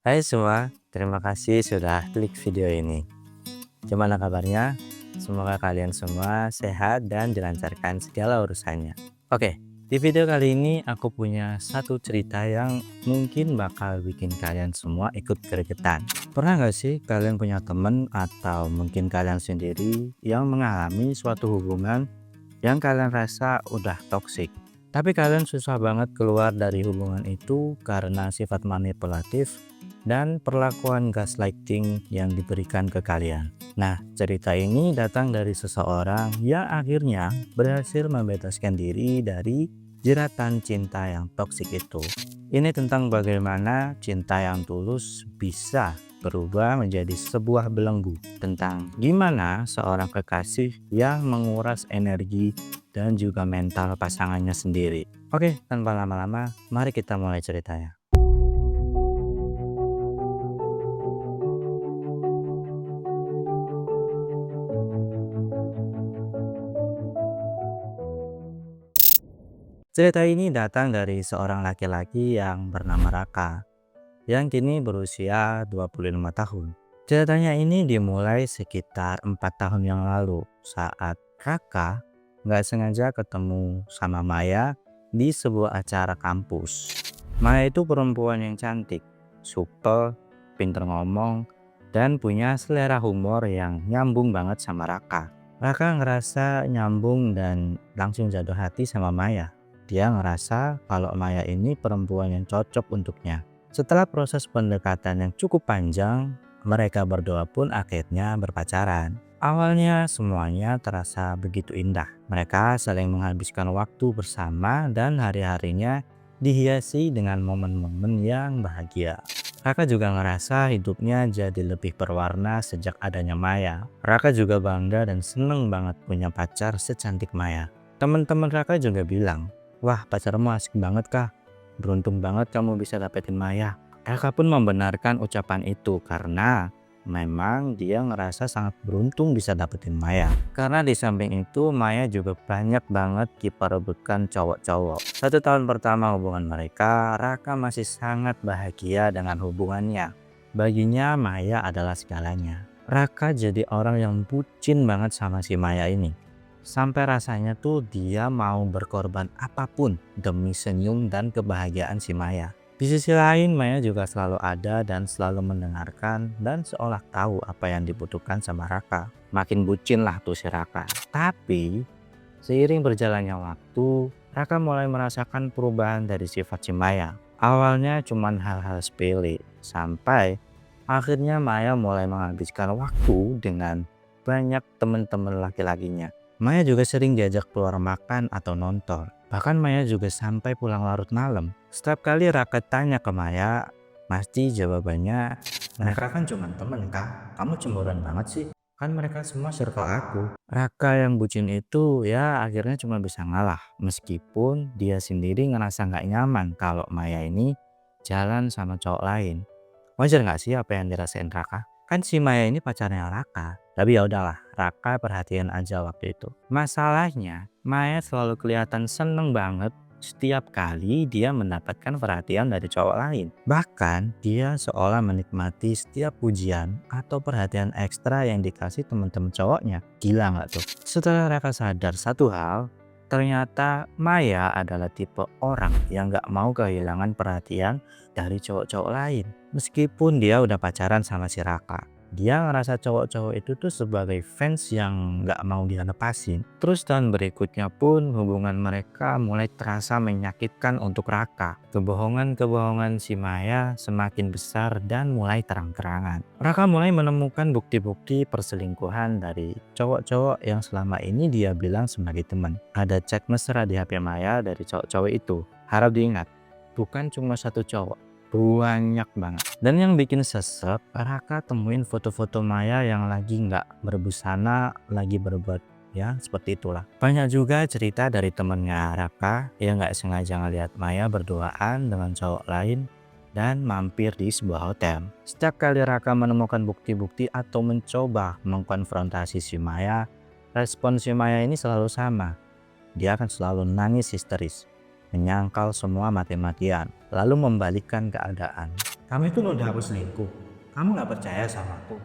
Hai semua, terima kasih sudah klik video ini. Gimana kabarnya? Semoga kalian semua sehat dan dilancarkan segala urusannya. Oke, di video kali ini aku punya satu cerita yang mungkin bakal bikin kalian semua ikut gregetan. Pernah nggak sih kalian punya temen atau mungkin kalian sendiri yang mengalami suatu hubungan yang kalian rasa udah toksik? Tapi kalian susah banget keluar dari hubungan itu karena sifat manipulatif dan perlakuan gaslighting yang diberikan ke kalian. Nah, cerita ini datang dari seseorang yang akhirnya berhasil membebaskan diri dari jeratan cinta yang toksik itu. Ini tentang bagaimana cinta yang tulus bisa berubah menjadi sebuah belenggu, tentang gimana seorang kekasih yang menguras energi dan juga mental pasangannya sendiri. Oke, tanpa lama-lama, mari kita mulai ceritanya. Cerita ini datang dari seorang laki-laki yang bernama Raka, yang kini berusia 25 tahun. Ceritanya ini dimulai sekitar 4 tahun yang lalu saat Raka nggak sengaja ketemu sama Maya di sebuah acara kampus. Maya itu perempuan yang cantik, supel, pinter ngomong, dan punya selera humor yang nyambung banget sama Raka. Raka ngerasa nyambung dan langsung jatuh hati sama Maya. Dia ngerasa kalau Maya ini perempuan yang cocok untuknya. Setelah proses pendekatan yang cukup panjang, mereka berdua pun akhirnya berpacaran. Awalnya semuanya terasa begitu indah. Mereka saling menghabiskan waktu bersama dan hari-harinya dihiasi dengan momen-momen yang bahagia. Raka juga ngerasa hidupnya jadi lebih berwarna sejak adanya Maya. Raka juga bangga dan seneng banget punya pacar secantik Maya. Teman-teman Raka juga bilang, "Wah, pacarmu asik banget kah? Beruntung banget kamu bisa dapetin Maya." Raka pun membenarkan ucapan itu karena memang dia ngerasa sangat beruntung bisa dapetin Maya. Karena di samping itu Maya juga banyak banget diperebutkan cowok-cowok. 1 tahun pertama hubungan mereka, Raka masih sangat bahagia dengan hubungannya. Baginya Maya adalah segalanya. Raka jadi orang yang bucin banget sama si Maya ini. Sampai rasanya tuh dia mau berkorban apapun demi senyum dan kebahagiaan si Maya. Di sisi lain, Maya juga selalu ada dan selalu mendengarkan dan seolah tahu apa yang dibutuhkan sama Raka. Makin bucin lah tuh si Raka. Tapi, seiring berjalannya waktu, Raka mulai merasakan perubahan dari sifat si Maya. Awalnya cuman hal-hal sepele, sampai akhirnya Maya mulai menghabiskan waktu dengan banyak teman-teman laki-lakinya. Maya juga sering diajak keluar makan atau nonton. Bahkan Maya juga sampai pulang larut malam. Setiap kali Raka tanya ke Maya, pasti jawabannya, "Mereka kan cuma temen kak, kamu cemburuan banget sih. Kan mereka semua circle aku." Raka yang bucin itu ya akhirnya cuma bisa ngalah. Meskipun dia sendiri ngerasa nggak nyaman kalau Maya ini jalan sama cowok lain. Wajar nggak sih apa yang dirasain Raka? Kan si Maya ini pacarnya Raka. Tapi ya udahlah, Raka perhatian aja waktu itu. Masalahnya, Maya selalu kelihatan seneng banget setiap kali dia mendapatkan perhatian dari cowok lain. Bahkan, dia seolah menikmati setiap pujian atau perhatian ekstra yang dikasih teman-teman cowoknya. Gila nggak tuh? Setelah Raka sadar satu hal, ternyata Maya adalah tipe orang yang nggak mau kehilangan perhatian dari cowok-cowok lain. Meskipun dia udah pacaran sama si Raka, dia ngerasa cowok-cowok itu tuh sebagai fans yang nggak mau dia lepasin. Terus tahun berikutnya pun hubungan mereka mulai terasa menyakitkan untuk Raka. Kebohongan-kebohongan si Maya semakin besar dan mulai terang-terangan. Raka mulai menemukan bukti-bukti perselingkuhan dari cowok-cowok yang selama ini dia bilang sebagai teman. Ada chat mesra di HP Maya dari cowok-cowok itu. Harap diingat, bukan cuma satu cowok, banyak banget. Dan yang bikin sesek, Raka temuin foto-foto Maya yang lagi nggak berbusana, lagi berbuat ya seperti itulah. Banyak juga cerita dari temennya Raka yang nggak sengaja ngeliat Maya berduaan dengan cowok lain dan mampir di sebuah hotel. Setiap kali Raka menemukan bukti-bukti atau mencoba mengkonfrontasi si Maya, respon si Maya ini selalu sama. Dia akan selalu nangis histeris, menyangkal semua mati-matian, lalu membalikkan keadaan. Kamu itu nuduh aku selingkuh. Kamu gak percaya sama aku.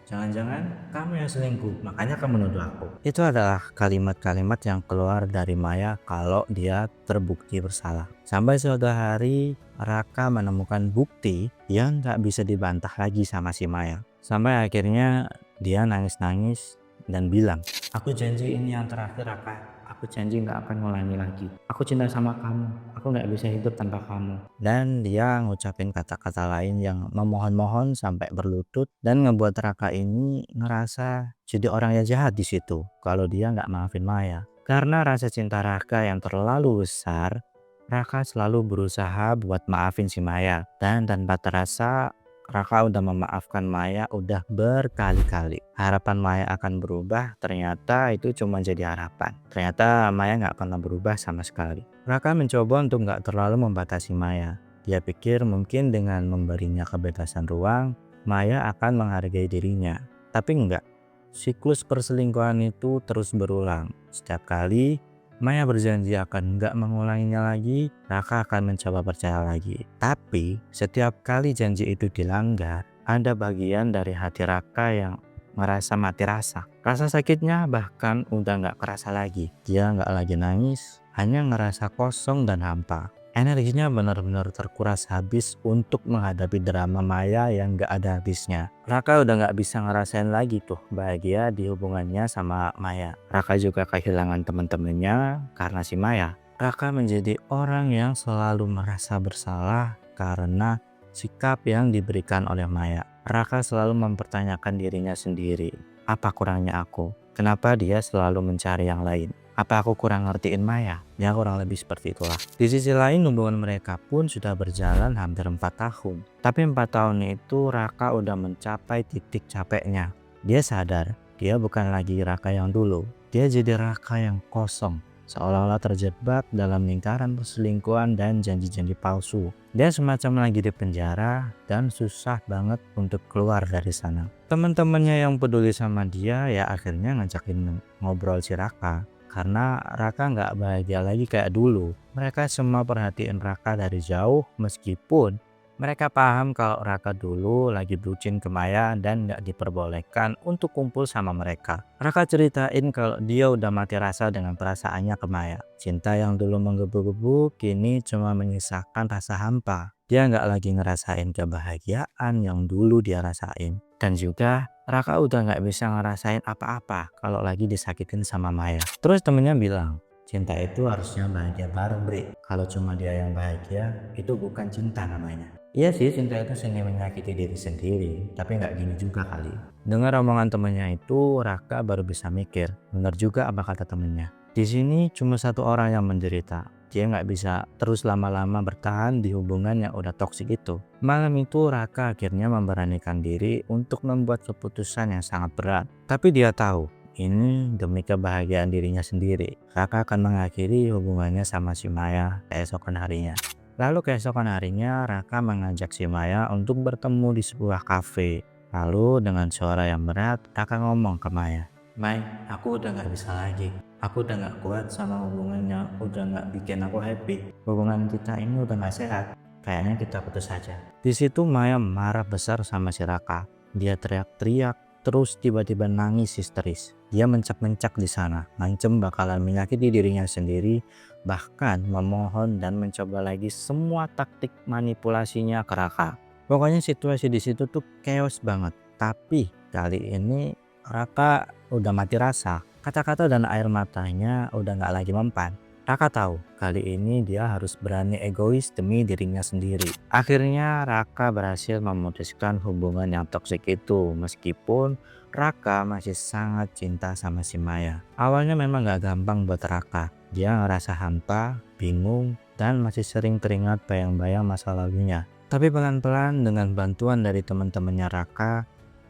Jangan-jangan kamu yang selingkuh, makanya kamu nuduh aku. Itu adalah kalimat-kalimat yang keluar dari Maya kalau dia terbukti bersalah. Sampai suatu hari Raka menemukan bukti yang gak bisa dibantah lagi sama si Maya. Sampai akhirnya dia nangis-nangis dan bilang, aku janji ini yang terakhir Raka. Aku janji gak akan ngulangi lagi. Aku cinta sama kamu. Aku gak bisa hidup tanpa kamu. Dan dia ngucapin kata-kata lain yang memohon-mohon sampai berlutut dan ngebuat Raka ini ngerasa jadi orang yang jahat di situ kalau dia nggak maafin Maya. Karena rasa cinta Raka yang terlalu besar, Raka selalu berusaha buat maafin si Maya. Dan tanpa terasa Raka udah memaafkan Maya udah berkali-kali. Harapan Maya akan berubah, ternyata itu cuma jadi harapan. Ternyata Maya nggak pernah berubah sama sekali. Raka mencoba untuk nggak terlalu membatasi Maya. Dia pikir mungkin dengan memberinya kebebasan ruang, Maya akan menghargai dirinya. Tapi enggak. Siklus perselingkuhan itu terus berulang. Setiap kali Maya berjanji akan nggak mengulanginya lagi, Raka akan mencoba percaya lagi. Tapi setiap kali janji itu dilanggar, ada bagian dari hati Raka yang merasa mati rasa. Rasa sakitnya bahkan udah nggak kerasa lagi. Dia nggak lagi nangis, hanya ngerasa kosong dan hampa. Energinya benar-benar terkuras habis untuk menghadapi drama Maya yang gak ada habisnya. Raka udah gak bisa ngerasain lagi tuh bahagia di hubungannya sama Maya. Raka juga kehilangan teman-temannya karena si Maya. Raka menjadi orang yang selalu merasa bersalah karena sikap yang diberikan oleh Maya. Raka selalu mempertanyakan dirinya sendiri. Apa kurangnya aku? Kenapa dia selalu mencari yang lain? Apa aku kurang ngertiin Maya? Ya kurang lebih seperti itulah. Di sisi lain hubungan mereka pun sudah berjalan hampir 4 tahun. Tapi 4 tahun itu Raka udah mencapai titik capeknya. Dia sadar dia bukan lagi Raka yang dulu. Dia jadi Raka yang kosong. Seolah-olah terjebak dalam lingkaran perselingkuhan dan janji-janji palsu. Dia semacam lagi di penjara dan susah banget untuk keluar dari sana. Teman-temannya yang peduli sama dia ya akhirnya ngajakin ngobrol si Raka. Karena Raka nggak bahagia lagi kayak dulu. Mereka semua perhatiin Raka dari jauh meskipun mereka paham kalau Raka dulu lagi bucin ke Maya dan nggak diperbolehkan untuk kumpul sama mereka. Raka ceritain kalau dia udah mati rasa dengan perasaannya ke Maya. Cinta yang dulu menggebu-gebu kini cuma menyisakan rasa hampa. Dia nggak lagi ngerasain kebahagiaan yang dulu dia rasain. Dan juga Raka udah nggak bisa ngerasain apa-apa kalau lagi disakitin sama Maya. Terus temennya bilang, cinta itu harusnya bahagia bareng Bre. Kalau cuma dia yang bahagia, itu bukan cinta namanya. Iya sih, cinta itu seni menyakiti diri sendiri, tapi nggak gini juga kali. Dengar omongan temennya itu, Raka baru bisa mikir, benar juga apa kata temennya. Di sini cuma satu orang yang menderita. Dia nggak bisa terus lama-lama bertahan di hubungan yang udah toksik itu. Malam itu Raka akhirnya memberanikan diri untuk membuat keputusan yang sangat berat. Tapi dia tahu ini demi kebahagiaan dirinya sendiri. Raka akan mengakhiri hubungannya sama si Maya keesokan harinya. Lalu keesokan harinya Raka mengajak si Maya untuk bertemu di sebuah kafe. Lalu dengan suara yang berat Raka ngomong ke Maya, Mai, aku udah gak bisa lagi. Aku udah gak kuat sama hubungannya, udah gak bikin aku happy. Hubungan kita ini udah gak sehat. Kayaknya kita putus saja. Di situ Maya marah besar sama si Raka. Dia teriak-teriak, terus tiba-tiba nangis histeris. Dia mencak-mencak di sana, ngancem bakalan menyakiti dirinya sendiri, bahkan memohon dan mencoba lagi semua taktik manipulasinya ke Raka. Pokoknya situasi di situ tuh chaos banget. Tapi kali ini Raka udah mati rasa. Kata-kata dan air matanya udah gak lagi mempan. Raka tahu kali ini dia harus berani egois demi dirinya sendiri. Akhirnya Raka berhasil memutuskan hubungan yang toksik itu meskipun Raka masih sangat cinta sama si Maya. Awalnya memang gak gampang buat Raka. Dia ngerasa hampa, bingung, dan masih sering teringat bayang-bayang masa lalunya. Tapi pelan-pelan dengan bantuan dari teman-temannya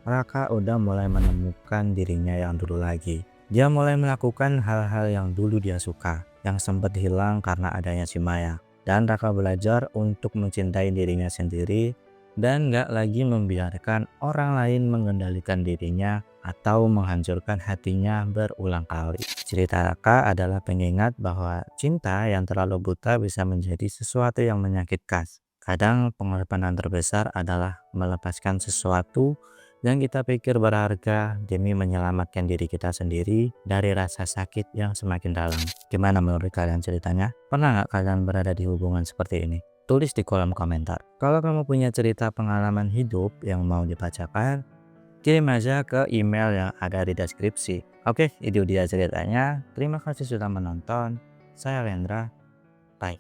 Raka udah mulai menemukan dirinya yang dulu lagi. Dia mulai melakukan hal-hal yang dulu dia suka, yang sempat hilang karena adanya si Maya. Dan Raka belajar untuk mencintai dirinya sendiri dan gak lagi membiarkan orang lain mengendalikan dirinya atau menghancurkan hatinya berulang kali. Cerita Raka adalah pengingat bahwa cinta yang terlalu buta bisa menjadi sesuatu yang menyakitkan. Kadang pengorbanan terbesar adalah melepaskan sesuatu yang kita pikir berharga demi menyelamatkan diri kita sendiri dari rasa sakit yang semakin dalam. Gimana menurut kalian ceritanya? Pernah nggak kalian berada di hubungan seperti ini? Tulis di kolom komentar. Kalau kamu punya cerita pengalaman hidup yang mau dibacakan, kirim aja ke email yang ada di deskripsi. Oke, itu dia ceritanya. Terima kasih sudah menonton. Saya Lendra. Bye.